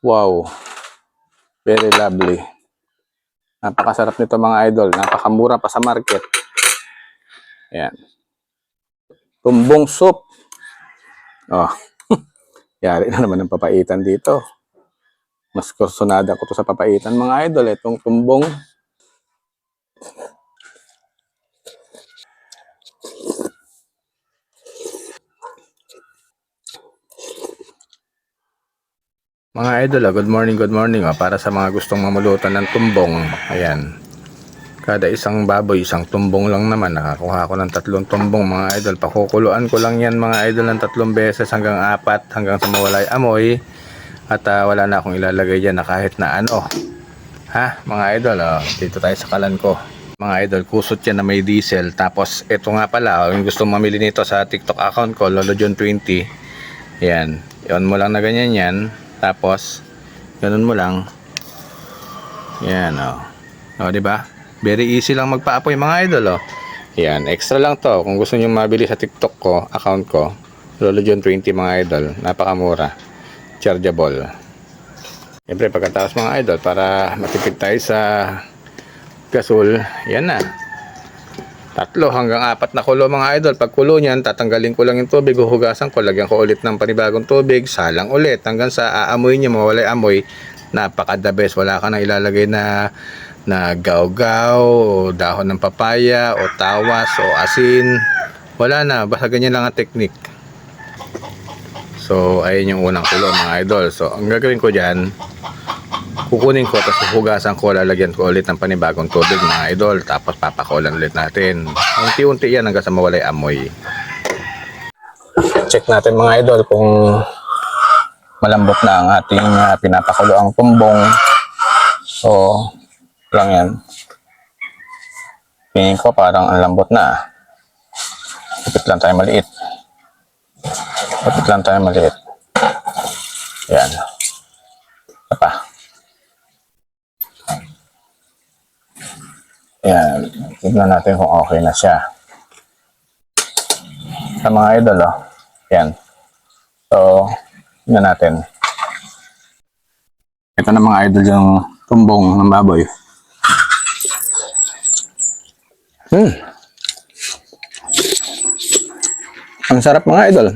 Wow. Very lovely. Napakasarap nito mga idol. Napakamura pa sa market. Ayan. Tumbong soup. Oh. Yari na naman ng papaitan dito. Mas kursonada ko to sa papaitan mga idol. Itong tumbong. Mga idol, good morning. Para sa mga gustong mamulutan ng tumbong, ayan. Kada isang baboy, isang tumbong lang naman. Nakakuha ko ng 3 tumbong mga idol. Pakukuluan ko lang yan mga idol ng 3 beses hanggang 4 hanggang sa mawalay amoy. At wala na akong ilalagay dyan na kahit na ano. Ha mga idol, dito tayo sa kalan ko. Mga idol, kusot yan na may diesel. Tapos ito nga pala, yung gusto mamili nito sa TikTok account ko, Lolo John 20. Ayan, i-on mo lang na ganyan yan. Tapos ganun mo lang. Yan di ba? Very easy lang magpaapoy mga idol Yan, extra lang to kung gusto niyo mabili sa TikTok ko, account ko, Lolo John 20 mga idol. Napakamura. Chargeable. Siyempre pagkatapos mga idol, para matipid tayo sa gasol, yan na. 3 hanggang 4 na kulo mga idol. Pag kulo niyan, tatanggalin ko lang yung tubig, huhugasan ko, lagyan ko ulit ng panibagong tubig, salang ulit hanggang sa aamoy niya, mawalay amoy. Napaka the best. Wala ka na ilalagay na gaw-gaw o dahon ng papaya o tawas o asin. Wala na, basta ganyan lang ang technique. So ayun yung unang kulo mga idol. So ang gagawin ko dyan, kukunin ko, tapos hugasan ko, lalagyan ko ulit ng panibagong tubig mga idol, tapos papakulan ulit natin. Unti-unti yan hanggang sa mawalay amoy. Check natin mga idol kung malambot na ang ating pinapakuloang tumbong. So lang yan. Tingin ko parang ang lambot na. Lapit lang tayo maliit. Yan. Apa. Yan, tignan natin kung okay na siya. Sa mga idol, yan. So, tignan natin. Ito na mga idol yung tumbong ng baboy. Ang sarap mga idol.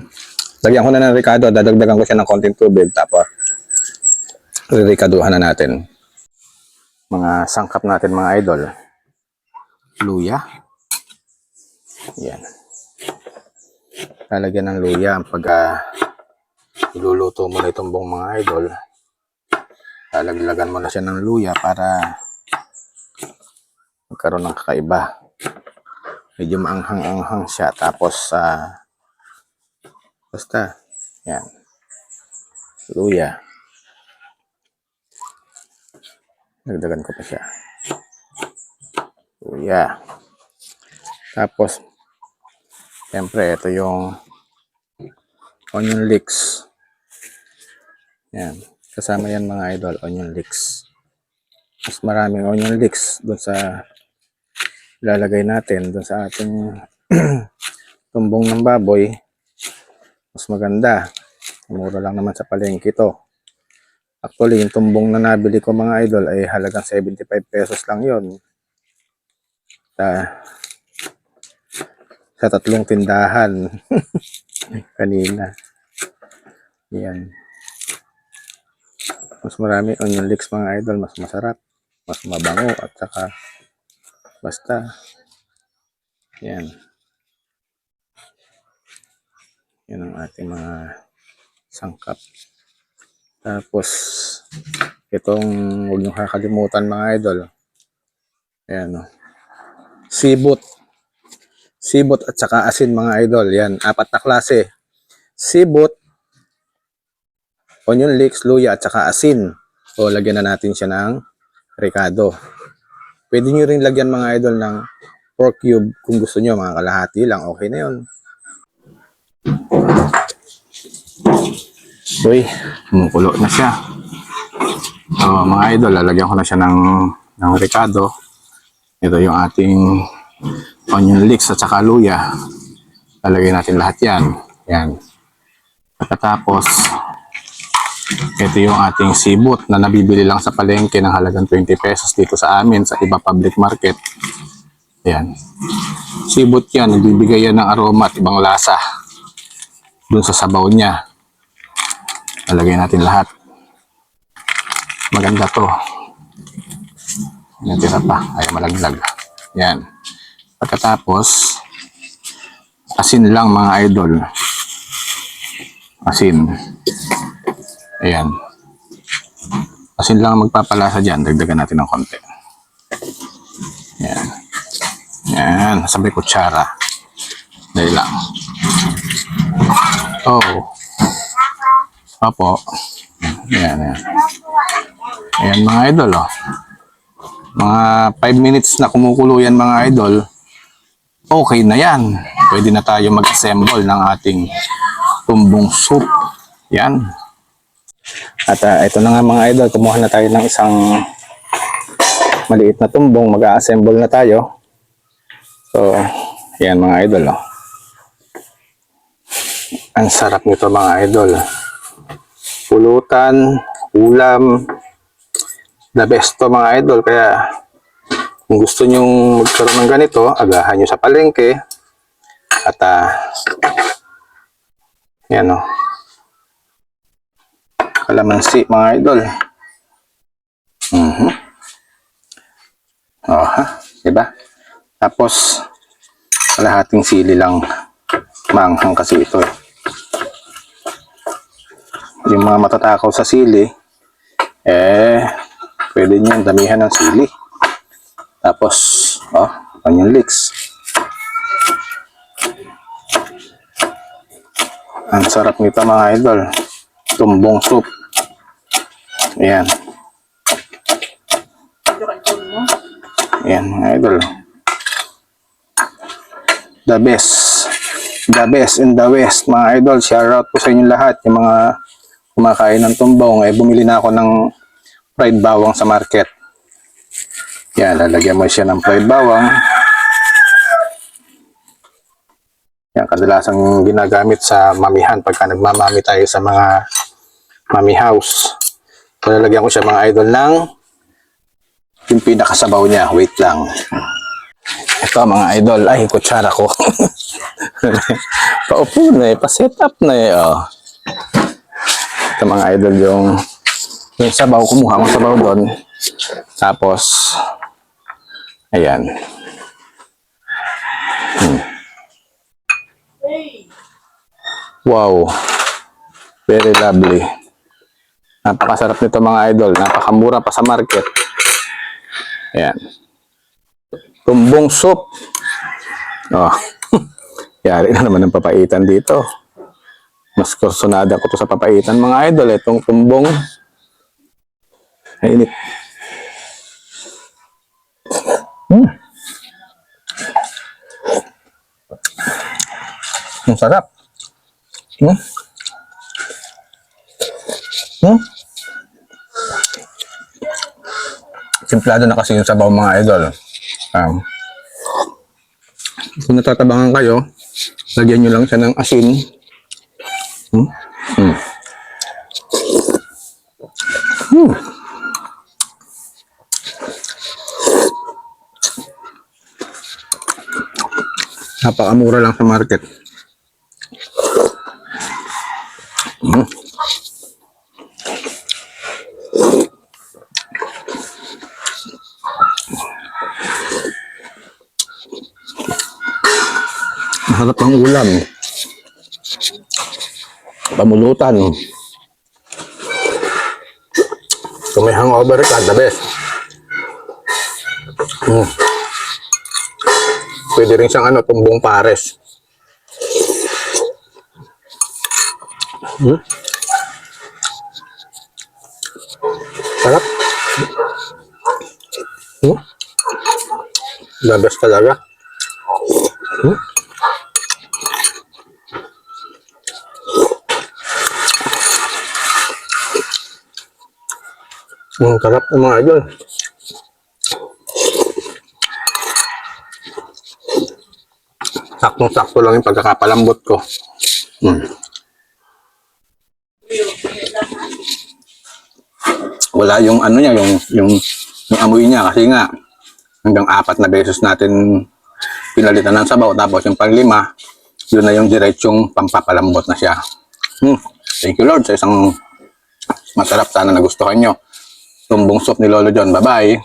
Lagyan ko na ng ricado, dadagdagan ko siya ng konting tubig, tapos riricaduhan na natin. Mga sangkap natin mga idol. Luya. Yan. Lalagyan ng luya pag iluluto mo na itong buong mga idol. Lalaglagan mo na siya ng luya para magkaroon ng kakaiba. Medyo maanghang-anghang siya. Tapos basta yan. Luya. Nagdagan ko pa siya. Luya. Tapos siyempre ito yung onion leeks. Yan. Kasama yan mga idol, onion leeks. Mas maraming onion leeks doon sa ilalagay natin doon sa ating tumbong ng baboy. Mas maganda. Mura lang naman sa palengke ito. Actually, yung tumbong na nabili ko mga idol ay halagang 75 pesos lang yon. Sa 3 tindahan kanina. Yan. Mas marami onion leeks mga idol, mas masarap, mas mabango, at saka basta yan. Yan ang ating mga sangkap. Tapos itong huwag nyo kakalimutan mga idol. Ayan sibot at saka asin mga idol. Yan, 4 na klase. Sibot, onion leeks, luya, at saka asin. So lagyan na natin siya ng ricado. Pwede nyo rin lagyan mga idol ng pork cube kung gusto nyo, mga kalahati lang, okay na yun. Uy, kumukulo na siya. So mga idol, lalagyan ko na siya ng ricado. Ito yung ating onion leeks at saka luya. Lalagyan natin lahat yan. Yan. Pagkatapos, ito yung ating sibot na nabibili lang sa palengke ng halagang 20 pesos dito sa amin sa iba public market. Ayan. Sibot yan, nagbibigay yan ng aroma at ibang lasa dun sa sabaw niya. Lalagay natin lahat. Maganda to. Natira pa, ay malaglag. Yan. Pagkatapos, asin lang mga idol. Asin. Ayan. Asin lang ang magpapalasa dyan. Dagdagan natin ng konti. Yan. Yan. Sabay kutsara. Dahil lang. Oh. Opo. Yan, yan. Ayan mga idol, oh. Mga 5 minutes na kumukulo yan mga idol. Okay na yan. Pwede na tayo mag-assemble ng ating tumbong soup. Yan. At ito na nga mga idol, kumuha na tayo ng isang maliit na tumbong. Mag-assemble na tayo. So, yan mga idol, oh. Ang sarap nito mga idol. Pulutan, ulam, the best to mga idol. Kaya kung gusto nyong magkaroon ng ganito, agahan nyo sa palengke. At yan, oh. Kalamansi mga idol. Oh, ha? Diba? Tapos kalahating sili lang, maanghang kasi ito, eh. Yung mga matatakaw sa sili, pwede nyo damihan ng sili. Tapos, oh, onion leeks. Ang sarap nito mga idol. Tumbong soup. Ayan. Ayan mga idol. The best. The best in the West mga idol. Shout out po sa inyo lahat. Yung mga kumakain ng tumbong, bumili na ako ng fried bawang sa market. Yan, lalagyan mo siya ng fried bawang. Yan, kadalasang ginagamit sa mamihan pagka nagmamami tayo sa mga mami house. So, lalagyan ko siya mga idol ng yung pinakasabaw niya. Wait lang. Ito mga idol, ay kutsara ko. Paupo na pa-set up na oh. Ito mga idol yung sabaw, kumuha akong sabaw doon. Tapos, ayan. Wow. Very lovely. Napakasarap nito mga idol. Napakamura pa sa market. Ayan. Tumbong soup. Oh. Yari na naman ng papaitan dito. Mas kursunada ko to sa papaitan mga idol. Itong tumbong. Mainit. Ang sarap. Simplado na kasi yung sabaw mga idol. Kung natatabangan kayo, lagyan nyo lang siya ng asin. Napakamura lang sa market. Masarap ang ulam. Pamulutan. Kung may hangover ka, the best. Pwede rin siyang tumbong pares. Sarap. The best talaga. Sarap ng mga idol. Saktong-sakto lang yung pagkakapalambot ko. Wala yung ano niya, yung amoy niya kasi nga hanggang 4 na beses natin pinalitan ng sabaw tapos yung panglima, yun na yung diretsong pampapalambot na siya. Thank you Lord sa isang masarap, sana nagustuhan nyo. Tumbong soup ni Lolo John. Bye-bye!